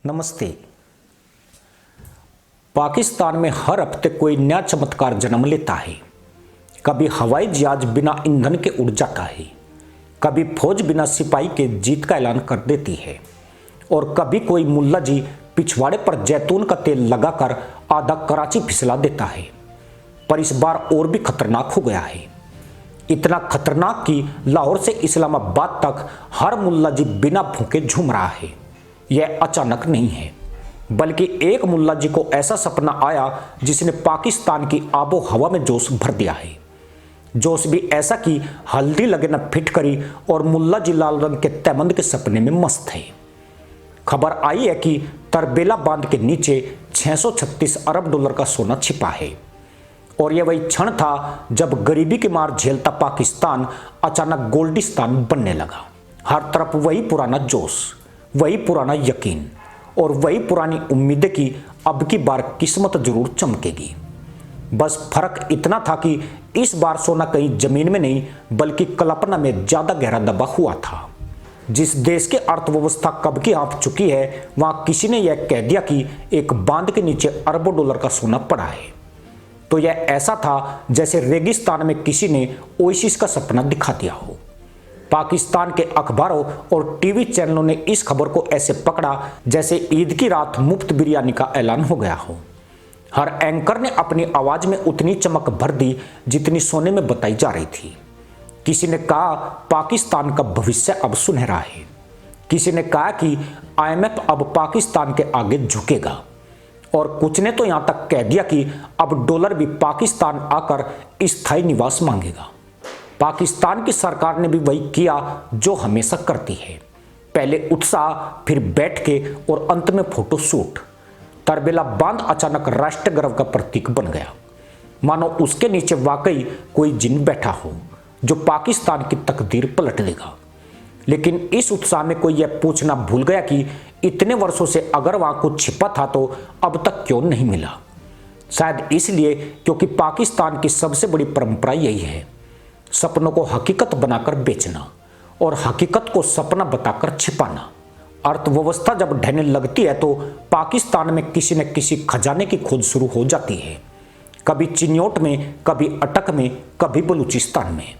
नमस्ते। पाकिस्तान में हर हफ्ते कोई नया चमत्कार जन्म लेता है। कभी हवाई जहाज बिना ईंधन के उड़ जाता है, कभी फौज बिना सिपाही के जीत का ऐलान कर देती है और कभी कोई मुल्ला जी पिछवाड़े पर जैतून का तेल लगाकर आधा कराची फिसला देता है। पर इस बार और भी खतरनाक हो गया है। इतना खतरनाक कि लाहौर से इस्लामाबाद तक हर मुल्ला जी बिना भूखे झूम रहा है। यह अचानक नहीं है, बल्कि एक मुल्ला जी को ऐसा सपना आया जिसने पाकिस्तान की आबो हवा में जोश भर दिया है। जोश भी ऐसा कि हल्दी लगे न फिटकरी और मुल्ला जी लाल रंग के तैमंद के सपने में मस्त है। खबर आई है कि तरबेला बांध के नीचे 636 अरब डॉलर का सोना छिपा है और यह वही क्षण था जब गरीबी की मार झेलता पाकिस्तान अचानक गोल्डिस्तान बनने लगा। हर तरफ वही पुराना जोश, वही पुराना यकीन और वही पुरानी उम्मीदें कि अब की बार किस्मत जरूर चमकेगी। बस फर्क इतना था कि इस बार सोना कहीं जमीन में नहीं बल्कि कल्पना में ज्यादा गहरा दबा हुआ था। जिस देश की अर्थव्यवस्था कब की हाँफ चुकी है, वहां किसी ने यह कह दिया कि एक बांध के नीचे अरबों डॉलर का सोना पड़ा है। तो यह ऐसा था जैसे रेगिस्तान में किसी ने ओएसिस का सपना दिखा दिया हो। पाकिस्तान के अखबारों और टीवी चैनलों ने इस खबर को ऐसे पकड़ा जैसे ईद की रात मुफ्त बिरयानी का ऐलान हो गया हो। हर एंकर ने अपनी आवाज में उतनी चमक भर दी जितनी सोने में बताई जा रही थी। किसी ने कहा पाकिस्तान का भविष्य अब सुनहरा है, किसी ने कहा कि IMF अब पाकिस्तान के आगे झुकेगा और कुछ ने तो यहां तक कह दिया कि अब डॉलर भी पाकिस्तान आकर स्थायी निवास मांगेगा। पाकिस्तान की सरकार ने भी वही किया जो हमेशा करती है, पहले उत्साह, फिर बैठ के और अंत में फोटो शूट। तरबेला बांध अचानक राष्ट्र गर्व का प्रतीक बन गया, मानो उसके नीचे वाकई कोई जिन बैठा हो जो पाकिस्तान की तकदीर पलट देगा। लेकिन इस उत्साह में कोई यह पूछना भूल गया कि इतने वर्षों से अगर वहां कुछ छिपा था तो अब तक क्यों नहीं मिला। शायद इसलिए क्योंकि पाकिस्तान की सबसे बड़ी परंपरा यही है, सपनों को हकीकत बनाकर बेचना और हकीकत को सपना बताकर छिपाना। अर्थव्यवस्था जब ढहने लगती है तो पाकिस्तान में किसी न किसी खजाने की खोज शुरू हो जाती है, कभी चिन्योट में, कभी अटक में, कभी बलूचिस्तान में।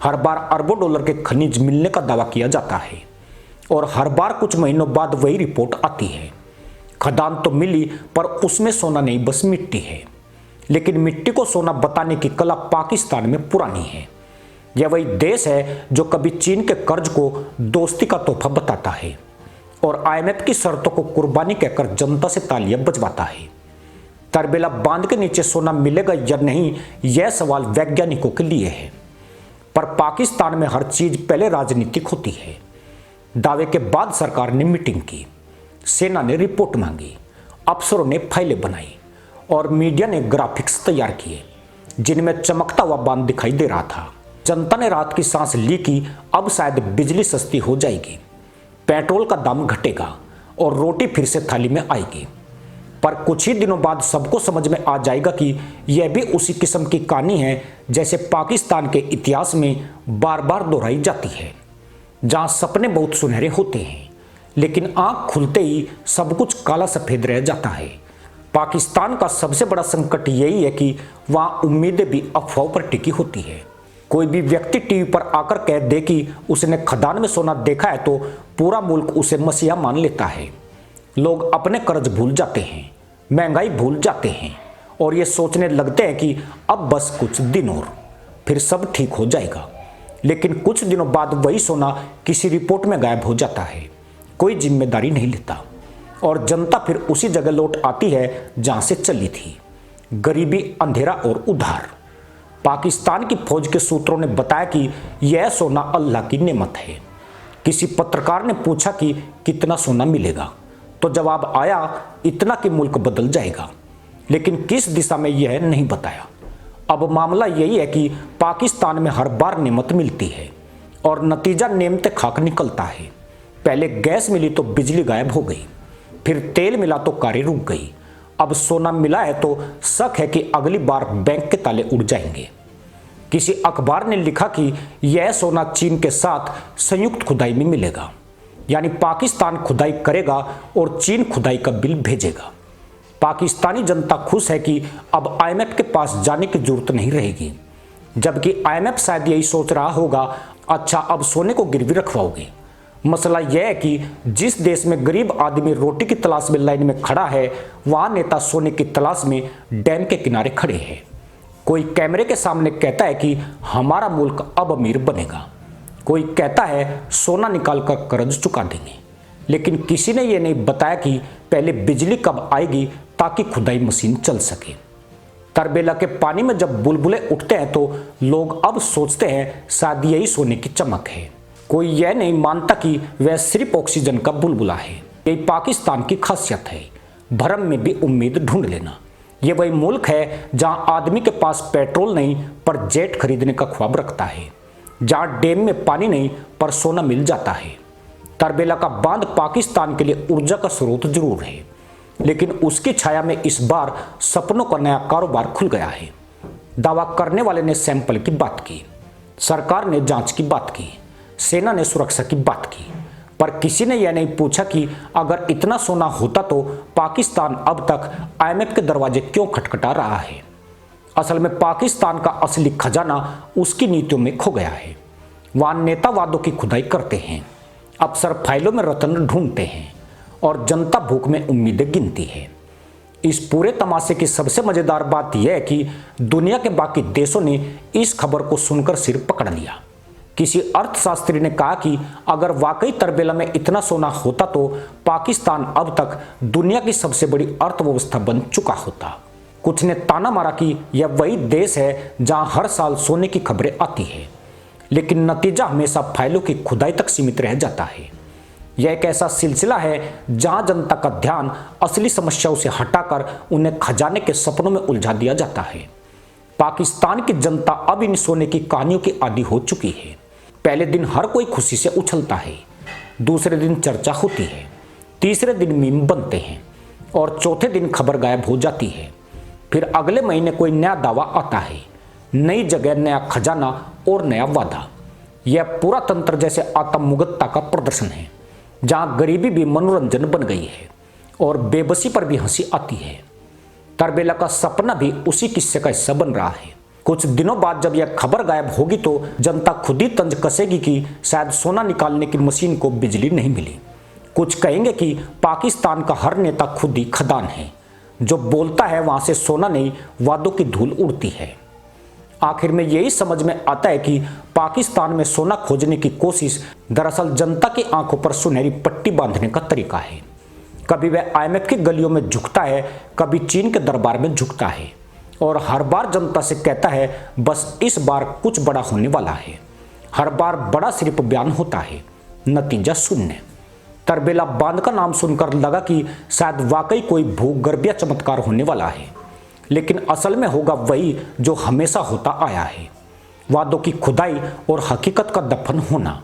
हर बार अरबों डॉलर के खनिज मिलने का दावा किया जाता है और हर बार कुछ महीनों बाद वही रिपोर्ट आती है, खदान तो मिली पर उसमें सोना नहीं, बस मिट्टी है। लेकिन मिट्टी को सोना बताने की कला पाकिस्तान में पुरानी है। यह वही देश है जो कभी चीन के कर्ज को दोस्ती का तोहफा बताता है और IMF की शर्तों को कुर्बानी कहकर जनता से तालियां बजवाता है। तरबेला बांध के नीचे सोना मिलेगा या नहीं, यह सवाल वैज्ञानिकों के लिए है, पर पाकिस्तान में हर चीज पहले राजनीतिक होती है। दावे के बाद सरकार ने मीटिंग की, सेना ने रिपोर्ट मांगी, अफसरों ने फाइलें बनाई और मीडिया ने ग्राफिक्स तैयार किए जिनमें चमकता हुआ बांध दिखाई दे रहा था। जनता ने रात की सांस ली कि अब शायद बिजली सस्ती हो जाएगी, पेट्रोल का दाम घटेगा और रोटी फिर से थाली में आएगी। पर कुछ ही दिनों बाद सबको समझ में आ जाएगा कि यह भी उसी किस्म की कहानी है जैसे पाकिस्तान के इतिहास में बार बार दोहराई जाती है, जहां सपने बहुत सुनहरे होते हैं लेकिन आंख खुलते ही सब कुछ काला सफेद रह जाता है। पाकिस्तान का सबसे बड़ा संकट यही है कि वहां उम्मीदें भी अफवाहों पर टिकी होती है। कोई भी व्यक्ति टीवी पर आकर कह दे कि उसने खदान में सोना देखा है तो पूरा मुल्क उसे मसीहा मान लेता है। लोग अपने कर्ज भूल जाते हैं, महंगाई भूल जाते हैं और ये सोचने लगते हैं कि अब बस कुछ दिन और फिर सब ठीक हो जाएगा। लेकिन कुछ दिनों बाद वही सोना किसी रिपोर्ट में गायब हो जाता है, कोई जिम्मेदारी नहीं लेता और जनता फिर उसी जगह लौट आती है जहां से चली थी, गरीबी, अंधेरा और उधार। पाकिस्तान की फौज के सूत्रों ने बताया कि यह सोना अल्लाह की नेमत है। किसी पत्रकार ने पूछा कि कितना सोना मिलेगा, तो जवाब आया इतना कि मुल्क बदल जाएगा, लेकिन किस दिशा में यह नहीं बताया। अब मामला यही है कि पाकिस्तान में हर बार नेमत मिलती है और नतीजा नेमते खाक निकलता है। पहले गैस मिली तो बिजली गायब हो गई, फिर तेल मिला तो कारें रुक गई, अब सोना मिला है तो शक है कि अगली बार बैंक के ताले उड़ जाएंगे। किसी अखबार ने लिखा कि यह सोना चीन के साथ संयुक्त खुदाई में मिलेगा। यानी पाकिस्तान खुदाई करेगा और चीन खुदाई का बिल भेजेगा। पाकिस्तानी जनता खुश है कि अब आईएमएफ के पास जाने की जरूरत नहीं रहेगी, जबकि आईएमएफ शायद यही सोच रहा होगा, अच्छा अब सोने को गिरवी रखवाओगे। मसला यह है कि जिस देश में गरीब आदमी रोटी की तलाश में लाइन में खड़ा है, वहां नेता सोने की तलाश में डैम के किनारे खड़े हैं। कोई कैमरे के सामने कहता है कि हमारा मुल्क अब अमीर बनेगा, कोई कहता है सोना निकाल कर कर्ज चुका देंगे, लेकिन किसी ने यह नहीं बताया कि पहले बिजली कब आएगी ताकि खुदाई मशीन चल सके। तरबेला के पानी में जब बुलबुले उठते हैं तो लोग अब सोचते हैं शायद यही सोने की चमक है। कोई यह नहीं मानता कि वह सिर्फ ऑक्सीजन का बुलबुला है। यही पाकिस्तान की खासियत है, भरम में भी उम्मीद ढूंढ लेना। यह वही मुल्क है जहां आदमी के पास पेट्रोल नहीं पर जेट खरीदने का ख्वाब रखता है, जहां डैम में पानी नहीं पर सोना मिल जाता है। तरबेला का बांध पाकिस्तान के लिए ऊर्जा का स्रोत जरूर है, लेकिन उसकी छाया में इस बार सपनों का नया कारोबार खुल गया है। दावा करने वाले ने सैंपल की बात की, सरकार ने जांच की बात की, सेना ने सुरक्षा की बात की, पर किसी ने यह नहीं पूछा कि अगर इतना सोना होता तो पाकिस्तान अब तक आईएमएफ के दरवाजे क्यों खटखटा रहा है। असल में पाकिस्तान का असली खजाना उसकी नीतियों में खो गया है। वहां नेतावादों की खुदाई करते हैं, अफसर फाइलों में रत्न ढूंढते हैं और जनता भूख में उम्मीदें गिनती है। इस पूरे तमाशे की सबसे मजेदार बात यह है कि दुनिया के बाकी देशों ने इस खबर को सुनकर सिर पकड़ लिया। किसी अर्थशास्त्री ने कहा कि अगर वाकई तरबेला में इतना सोना होता तो पाकिस्तान अब तक दुनिया की सबसे बड़ी अर्थव्यवस्था बन चुका होता। कुछ ने ताना मारा कि यह वही देश है जहां हर साल सोने की खबरें आती है, लेकिन नतीजा हमेशा फाइलों की खुदाई तक सीमित रह जाता है। यह एक ऐसा सिलसिला है जहां जनता का ध्यान असली समस्याओं से हटाकर उन्हें खजाने के सपनों में उलझा दिया जाता है। पाकिस्तान की जनता अब इन सोने की कहानियों की आदी हो चुकी है। पहले दिन हर कोई खुशी से उछलता है, दूसरे दिन चर्चा होती है, तीसरे दिन मीम बनते हैं और चौथे दिन खबर गायब हो जाती है। फिर अगले महीने कोई नया दावा आता है, नई जगह, नया खजाना और नया वादा। यह पूरा तंत्र जैसे आत्ममुगतता का प्रदर्शन है, जहां गरीबी भी मनोरंजन बन गई है और बेबसी पर भी हंसी आती है। तरबेला का सपना भी उसी किस्से का हिस्सा बन रहा है। कुछ दिनों बाद जब यह खबर गायब होगी तो जनता खुद ही तंज कसेगी कि शायद सोना निकालने की मशीन को बिजली नहीं मिली। कुछ कहेंगे कि पाकिस्तान का हर नेता खुद ही खदान है, जो बोलता है वहां से सोना नहीं, वादों की धूल उड़ती है। आखिर में यही समझ में आता है कि पाकिस्तान में सोना खोजने की कोशिश दरअसल जनता की आंखों पर सुनहरी पट्टी बांधने का तरीका है। कभी वह आईएमएफ की गलियों में झुकता है, कभी चीन के दरबार में झुकता है और हर बार जनता से कहता है बस इस बार कुछ बड़ा होने वाला है। हर बार बड़ा सिर्फ बयान होता है, नतीजा शून्य। तरबेला बांध का नाम सुनकर लगा कि शायद वाकई कोई भूगर्भीय चमत्कार होने वाला है, लेकिन असल में होगा वही जो हमेशा होता आया है, वादों की खुदाई और हकीकत का दफन होना।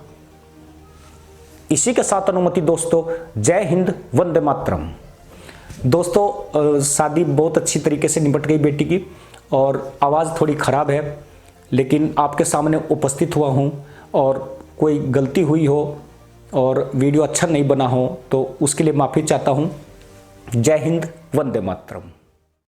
इसी के साथ अनुमति दोस्तों, जय हिंद, वंदे मातरम। दोस्तों शादी बहुत अच्छी तरीके से निपट गई बेटी की और आवाज़ थोड़ी ख़राब है, लेकिन आपके सामने उपस्थित हुआ हूँ और कोई गलती हुई हो और वीडियो अच्छा नहीं बना हो तो उसके लिए माफ़ी चाहता हूँ। जय हिंद, वंदे मातरम।